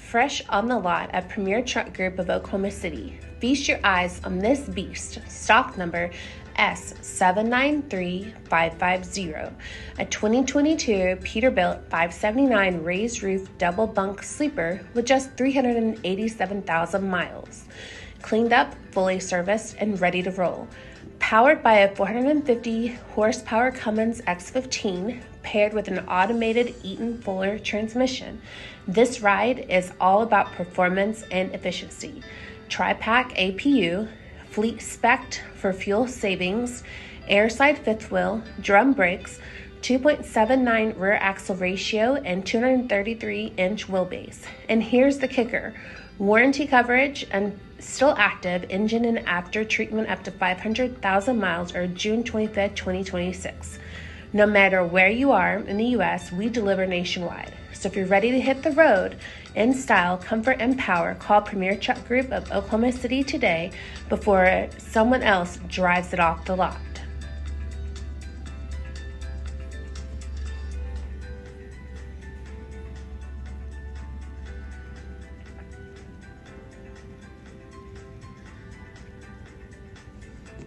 fresh on the lot at Premier Truck Group of Oklahoma City. Feast your eyes on this beast, stock number S793550, a 2022 Peterbilt 579 raised roof double bunk sleeper with just 387,000 miles. Cleaned up, fully serviced, and ready to roll. Powered by a 450 horsepower Cummins X15 paired with an automated Eaton-Fuller transmission, this ride is all about performance and efficiency. Tri-pack APU, fleet spec for fuel savings, airside fifth wheel, drum brakes, 2.79 rear axle ratio, and 233-inch wheelbase. And here's the kicker: warranty coverage and still active, engine and after treatment up to 500,000 miles or June 25th, 2026. No matter where you are in the U.S., we deliver nationwide. So if you're ready to hit the road in style, comfort, and power, call Premier Truck Group of Oklahoma City today before someone else drives it off the lot.